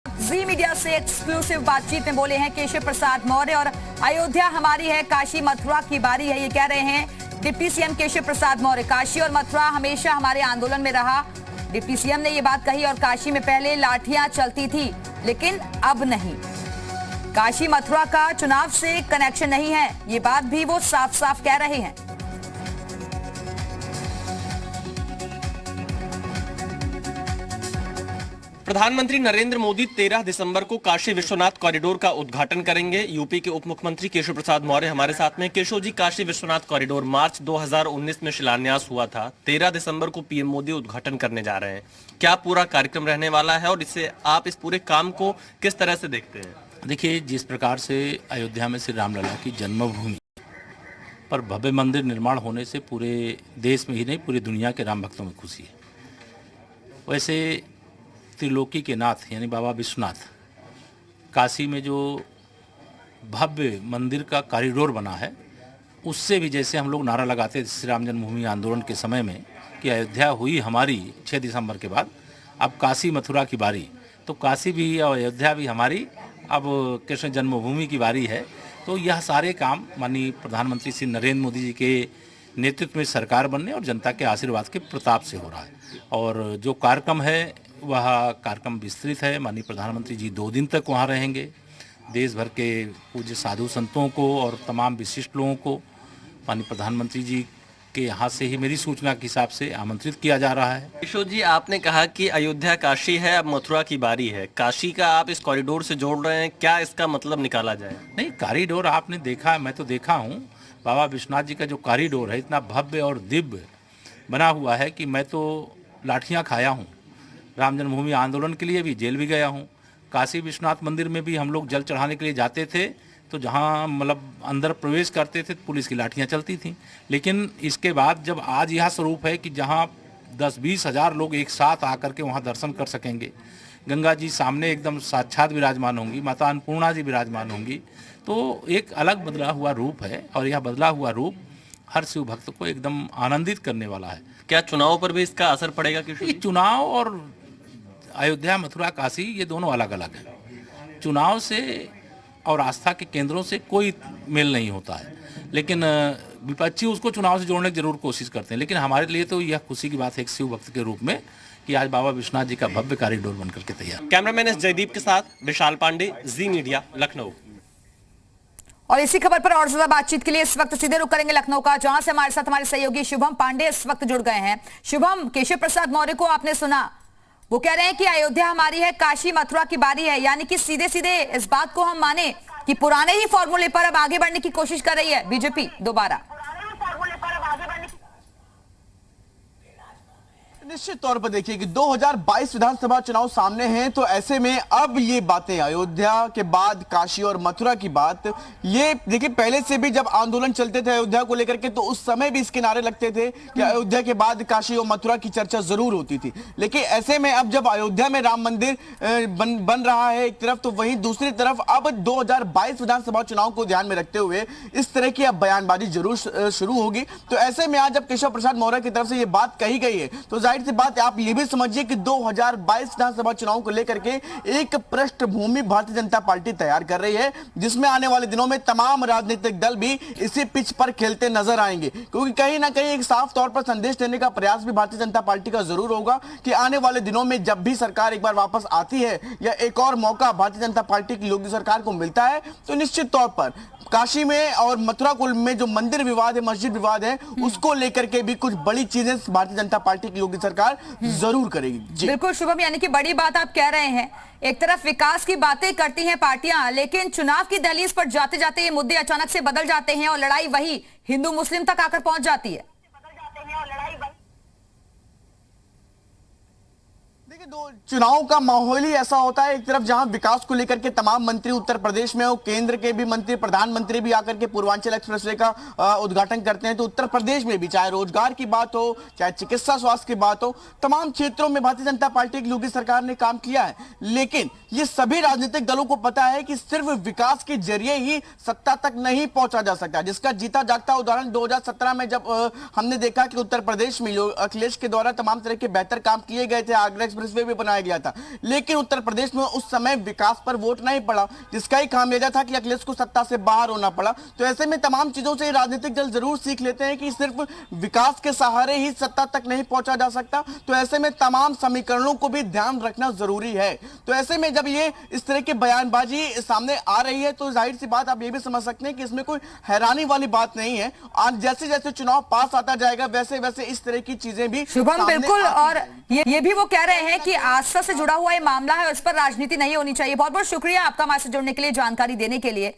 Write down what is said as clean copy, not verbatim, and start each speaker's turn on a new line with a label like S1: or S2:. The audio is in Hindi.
S1: जी मीडिया से एक्सक्लूसिव बातचीत में बोले हैं केशव प्रसाद मौर्य और अयोध्या हमारी है, काशी मथुरा की बारी है, ये कह रहे हैं डिप्टी सीएम केशव प्रसाद मौर्य। काशी और मथुरा हमेशा हमारे आंदोलन में रहा। डिप्टी सीएम ने ये बात कही और काशी में पहले लाठियां चलती थी लेकिन अब नहीं। काशी मथुरा का चुनाव से कनेक्शन नहीं है, ये बात भी वो साफ साफ कह रहे हैं।
S2: प्रधानमंत्री नरेंद्र मोदी 13 दिसंबर को काशी विश्वनाथ कॉरिडोर का उद्घाटन करेंगे। यूपी के उप मुख्यमंत्री केशव प्रसाद मौर्य हमारे साथ में। केशव जी, काशी विश्वनाथ कॉरिडोर मार्च 2019 में शिलान्यास हुआ था। 13 दिसंबर को पीएम मोदी उद्घाटन करने जा रहे हैं। क्या पूरा कार्यक्रम रहने वाला है और इससे आप इस पूरे काम को किस तरह से देखते हैं?
S3: देखिए, जिस प्रकार से अयोध्या में श्री रामलला की जन्मभूमि पर भव्य मंदिर निर्माण होने से पूरे देश में ही नहीं पूरी दुनिया के राम भक्तों में खुशी है, वैसे त्रिलोकी के नाथ यानी बाबा विश्वनाथ काशी में जो भव्य मंदिर का कॉरिडोर बना है, उससे भी जैसे हम लोग नारा लगाते थे श्री राम जन्मभूमि आंदोलन के समय में कि अयोध्या हुई हमारी 6 दिसंबर के बाद, अब काशी मथुरा की बारी, तो काशी भी और अयोध्या भी हमारी, अब कृष्ण जन्मभूमि की बारी है। तो यह सारे काम माननीय प्रधानमंत्री श्री नरेंद्र मोदी जी के नेतृत्व में सरकार बनने और जनता के आशीर्वाद के प्रताप से हो रहा है। और जो कार्यक्रम है वह कार्यक्रम विस्तृत है। माननीय प्रधानमंत्री जी 2 दिन तक वहाँ रहेंगे। देश भर के पूज्य साधु संतों को और तमाम विशिष्ट लोगों को माननीय प्रधानमंत्री जी के यहाँ से ही मेरी सूचना के हिसाब से आमंत्रित किया जा रहा है।
S2: केशव जी, आपने कहा कि अयोध्या काशी है, अब मथुरा की बारी है। काशी का आप इस कॉरिडोर से जोड़ रहे हैं, क्या इसका मतलब निकाला जाए?
S3: नहीं, कॉरिडोर आपने देखा, मैं तो देखा हूँ। बाबा विश्वनाथ जी का जो कॉरिडोर है इतना भव्य और दिव्य बना हुआ है कि मैं तो लाठियाँ खाया हूँ। राम जन्मभूमि आंदोलन के लिए भी जेल भी गया हूँ। काशी विश्वनाथ मंदिर में भी हम लोग जल चढ़ाने के लिए जाते थे, तो जहाँ मतलब अंदर प्रवेश करते थे पुलिस की लाठियाँ चलती थीं। लेकिन इसके बाद जब आज यह स्वरूप है कि जहाँ 10-20 हज़ार लोग एक साथ आकर के वहाँ दर्शन कर सकेंगे, गंगा जी सामने एकदम साक्षात विराजमान होंगी, माता अन्नपूर्णा जी विराजमान होंगी, तो एक अलग बदला हुआ रूप है। और यह बदला हुआ रूप हर शिव भक्त को एकदम आनंदित करने वाला है।
S2: क्या चुनाव पर भी इसका असर पड़ेगा? कि
S3: चुनाव और अयोध्या मथुरा काशी ये दोनों अलग अलग हैं। चुनाव से और आस्था के केंद्रों से कोई मेल नहीं होता है, लेकिन विपक्षी उसको चुनाव से जोड़ने की जरूर कोशिश करते हैं। लेकिन हमारे लिए तो यह खुशी की बात है एक शिव भक्त के रूप में कि आज बाबा विश्वनाथ जी का भव्य कॉरिडोर बनकर के तैयार।
S2: कैमरामैन एस जयदीप के साथ विशाल पांडे, जी मीडिया, लखनऊ।
S1: और इसी खबर पर और ज्यादा बातचीत के लिए इस वक्त सीधे रुख करेंगे लखनऊ का, जहां से हमारे साथ हमारे सहयोगी शुभम पांडे इस वक्त जुड़ गए हैं। शुभम, केशव प्रसाद मौर्य को आपने सुना, वो कह रहे हैं कि अयोध्या हमारी है, काशी मथुरा की बारी है, यानी कि सीधे सीधे इस बात को हम माने कि पुराने ही फॉर्मूले पर अब आगे बढ़ने की कोशिश कर रही है बीजेपी दोबारा।
S4: निश्चित तौर पर देखिए कि 2022 विधानसभा चुनाव सामने हैं, तो ऐसे में अब ये बातें अयोध्या के बाद काशी और मथुरा की बात, ये देखिए पहले से भी जब आंदोलन चलते थे अयोध्या को लेकर के, तो उस समय भी इसके नारे लगते थे कि अयोध्या के बाद काशी और मथुरा की चर्चा जरूर होती थी। लेकिन ऐसे में अब जब अयोध्या में राम मंदिर बन रहा है एक तरफ, तो वहीं दूसरी तरफ अब 2022 विधानसभा चुनाव को ध्यान में रखते हुए इस तरह की अब बयानबाजी जरूर शुरू होगी। तो ऐसे में आज जब केशव प्रसाद मौर्य की तरफ से ये बात कही गई है, तो जाहिर सी बात आप ये भी समझिए कि 2022 विधानसभा चुनाव को लेकर के एक पृष्ठभूमि भारतीय जनता पार्टी तैयार कर रही है, जिसमें आने वाले दिनों में तमाम राजनीतिक दल भी इसी पिच पर खेलते नजर आएंगे। क्योंकि कहीं ना कहीं एक साफ तौर पर संदेश देने का प्रयास भी भारतीय जनता पार्टी का जरूर होगा कि आने वाले दिनों में जब भी सरकार एक बार वापस आती है या एक और मौका भारतीय जनता पार्टी की योगी सरकार को मिलता है, तो निश्चित तौर पर काशी में और मथुरा कुल में जो मंदिर विवाद है, मस्जिद विवाद है, उसको लेकर के भी कुछ बड़ी चीजें भारतीय जनता पार्टी की योगी सरकार जरूर करेगी।
S1: बिल्कुल शुभम, यानी कि बड़ी बात आप कह रहे हैं। एक तरफ विकास की बातें करती हैं पार्टियां, लेकिन चुनाव की दहलीज पर जाते जाते ये मुद्दे अचानक से बदल जाते हैं और लड़ाई वही हिंदू मुस्लिम तक आकर पहुंच जाती है।
S4: चुनाव का माहौल ही ऐसा होता है, एक तरफ जहां विकास को लेकर के तमाम मंत्री उत्तर प्रदेश में हो, केंद्र के भी मंत्री, प्रधानमंत्री भी आकर के पूर्वांचल एक्सप्रेसवे का उद्घाटन करते हैं, तो उत्तर प्रदेश में भी चाहे रोजगार की बात हो, चाहे चिकित्सा स्वास्थ्य की बात हो, तमाम क्षेत्रों में भारतीय जनता पार्टी की योगी सरकार ने काम किया है। लेकिन ये सभी राजनीतिक दलों को पता है कि सिर्फ विकास के जरिए ही सत्ता तक नहीं पहुंचा जा सकता, जिसका जीता जागता उदाहरण 2017 में जब हमने देखा कि उत्तर प्रदेश में अखिलेश के द्वारा तमाम तरह के बेहतर काम किए गए थे, आगरा एक्सप्रेस एक्सप्रेसवे भी बनाया गया था, लेकिन उत्तर प्रदेश में उस समय विकास पर वोट नहीं पड़ा, जिसका ही खामियाजा था कि अखिलेश को सत्ता से बाहर होना पड़ा। तो ऐसे में तमाम चीजों से राजनीतिक दल जरूर सीख लेते हैं कि सिर्फ विकास के सहारे ही सत्ता तक नहीं पहुंचा जा सकता। तो ऐसे में तमाम समीकरणों को भी ध्यान रखना जरूरी है। तो ऐसे में जब ये इस तरह की बयानबाजी सामने आ रही है तो जाहिर सी बात आप ये भी समझ सकते हैं कि इसमें कोई हैरानी वाली बात नहीं है। आज जैसे जैसे चुनाव पास आता जाएगा वैसे वैसे इस तरह की चीजें भी
S1: शुभम बिल्कुल, और ये भी वो कह रहे हैं कि आस्था से जुड़ा हुआ ये मामला है, उस पर राजनीति नहीं होनी चाहिए। बहुत बहुत शुक्रिया आपका हमारे से जुड़ने के लिए, जानकारी देने के लिए।